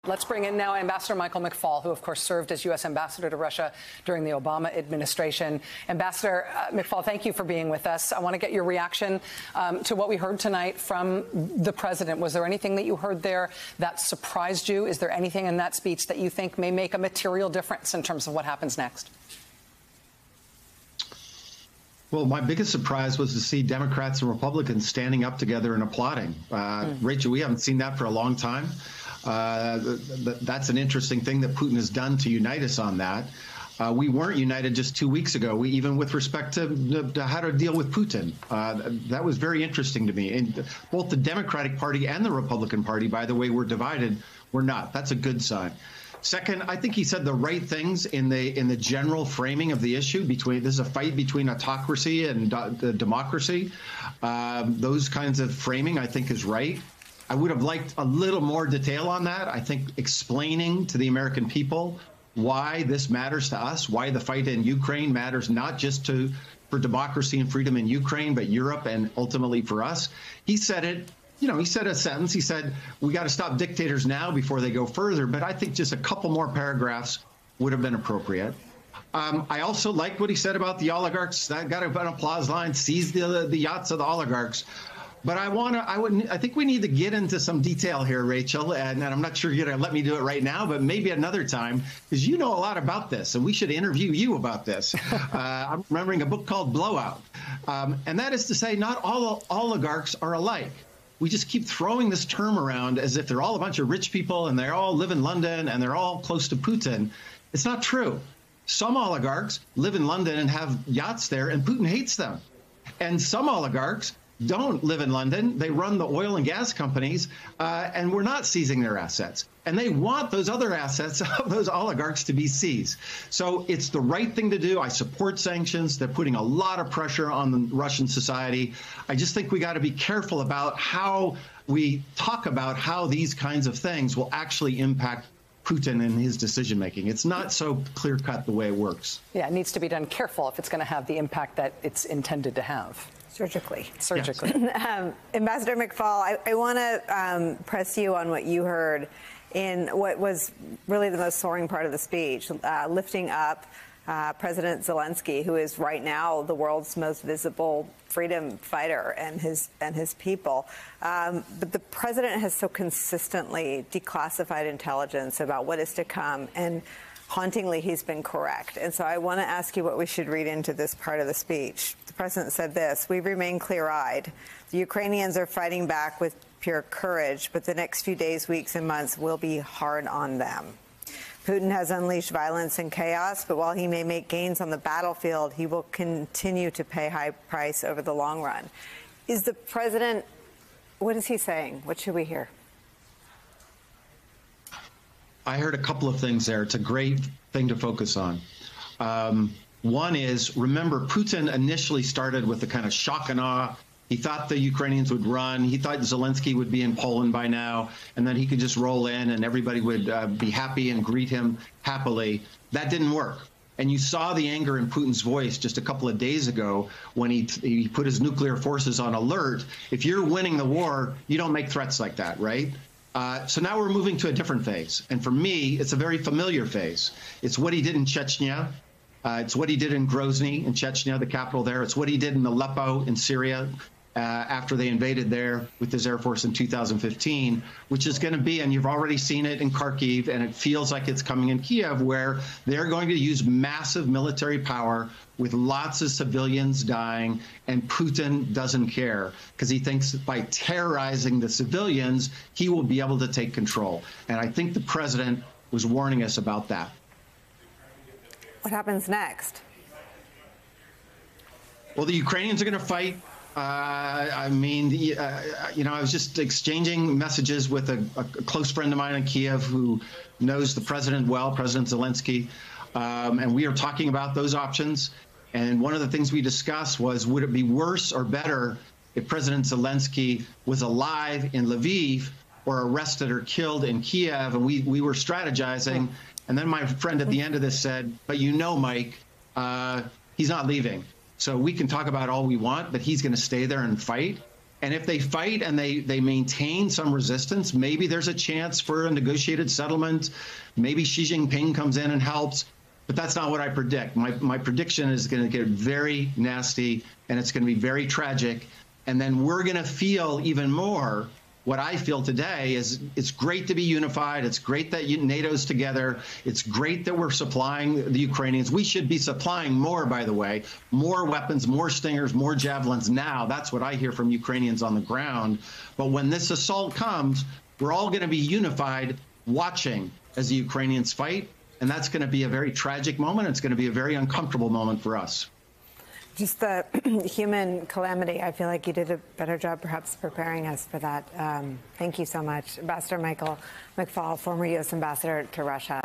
Let's bring in now Ambassador Michael McFaul, who, of course, served as U.S. ambassador to Russia during the Obama administration. Ambassador McFaul, thank you for being with us. I want to get your reaction to what we heard tonight from the president. Was there anything that you heard there that surprised you? Is there anything in that speech that you think may make a material difference in terms of what happens next? Well, my biggest surprise was to see Democrats and Republicans standing up together and applauding. Rachel, we haven't seen that for a long time. That's an interesting thing that Putin has done to unite us on that. We weren't united just 2 weeks ago, even with respect to how to deal with Putin. That was very interesting to me. And both the Democratic Party and the Republican Party, by the way, were divided. We're not. That's a good sign. Second, I think he said the right things in the general framing of the issue. This is a fight between autocracy and democracy. Those kinds of framing, I think, is right. I would have liked a little more detail on that. I think explaining to the American people why this matters to us, why the fight in Ukraine matters not just for democracy and freedom in Ukraine, but Europe and ultimately for us. He said it. You know, he said a sentence. He said, we got to stop dictators now before they go further. But I think just a couple more paragraphs would have been appropriate. I also liked what he said about the oligarchs. That got an applause line, seize the yachts of the oligarchs. But I think we need to get into some detail here, Rachel, and I'm not sure you're going to let me do it right now, but maybe another time, because you know a lot about this, and we should interview you about this. I'm remembering a book called Blowout, and that is to say not all oligarchs are alike. We just keep throwing this term around as if they're all a bunch of rich people and they all live in London and they're all close to Putin. It's not true. Some oligarchs live in London and have yachts there, and Putin hates them. And some oligarchs don't live in London. They run the oil and gas companies, and we're not seizing their assets. And they want those other assets of those oligarchs to be seized. So it's the right thing to do. I support sanctions. They're putting a lot of pressure on the Russian society. I just think we got to be careful about how we talk about how these kinds of things will actually impact Putin and his decision making. It's not so clear cut the way it works. Yeah, it needs to be done careful if it's going to have the impact that it's intended to have. Surgically. Yes. Ambassador McFaul, I want to press you on what you heard in what was really the most soaring part of the speech, lifting up President Zelensky, who is right now the world's most visible freedom fighter, and his people. But the president has so consistently declassified intelligence about what is to come, and hauntingly, he's been correct. And so I want to ask you what we should read into this part of the speech. The president said this: "We remain clear-eyed. The Ukrainians are fighting back with pure courage, but the next few days, weeks, and months will be hard on them. Putin has unleashed violence and chaos, but while he may make gains on the battlefield, he will continue to pay high price over the long run." Is the president, what is he saying? What should we hear? I heard a couple of things there. It's a great thing to focus on. One is, remember, Putin initially started with the kind of shock and awe. He thought the Ukrainians would run. He thought Zelensky would be in Poland by now, and then he could just roll in and everybody would be happy and greet him happily. That didn't work. And you saw the anger in Putin's voice just a couple of days ago when he put his nuclear forces on alert. If you're winning the war, you don't make threats like that, right? So now we're moving to a different phase. And for me, it's a very familiar phase. It's what he did in Chechnya. It's what he did in Grozny in Chechnya, the capital there. It's what he did in Aleppo in Syria after they invaded there with his Air Force in 2015, which is going to be, and you've already seen it in Kharkiv, and it feels like it's coming in Kiev, where they're going to use massive military power with lots of civilians dying, and Putin doesn't care because he thinks by terrorizing the civilians, he will be able to take control. And I think the president was warning us about that. What happens next? Well, the Ukrainians are going to fight. I mean, you know, I was just exchanging messages with a close friend of mine in Kiev who knows the president well, President Zelensky, and we are talking about those options. And one of the things we discussed was, would it be worse or better if President Zelensky was alive in Lviv or arrested or killed in Kiev? And we were strategizing. And then my friend at the end of this said, but you know, Mike, he's not leaving. So we can talk about all we want, but he's going to stay there and fight. And if they fight and they maintain some resistance, maybe there's a chance for a negotiated settlement. Maybe Xi Jinping comes in and helps. But that's not what I predict. My prediction is going to get very nasty, and it's going to be very tragic. And then we're going to feel even more what I feel today is it's great to be unified. It's great that NATO's together. It's great that we're supplying the Ukrainians. We should be supplying more, by the way, more weapons, more Stingers, more Javelins now. That's what I hear from Ukrainians on the ground. But when this assault comes, we're all going to be unified, watching as the Ukrainians fight. And that's going to be a very tragic moment. It's going to be a very uncomfortable moment for us. Just the human calamity. I feel like you did a better job, perhaps, preparing us for that. Thank you so much, Ambassador Michael McFaul, former U.S. ambassador to Russia.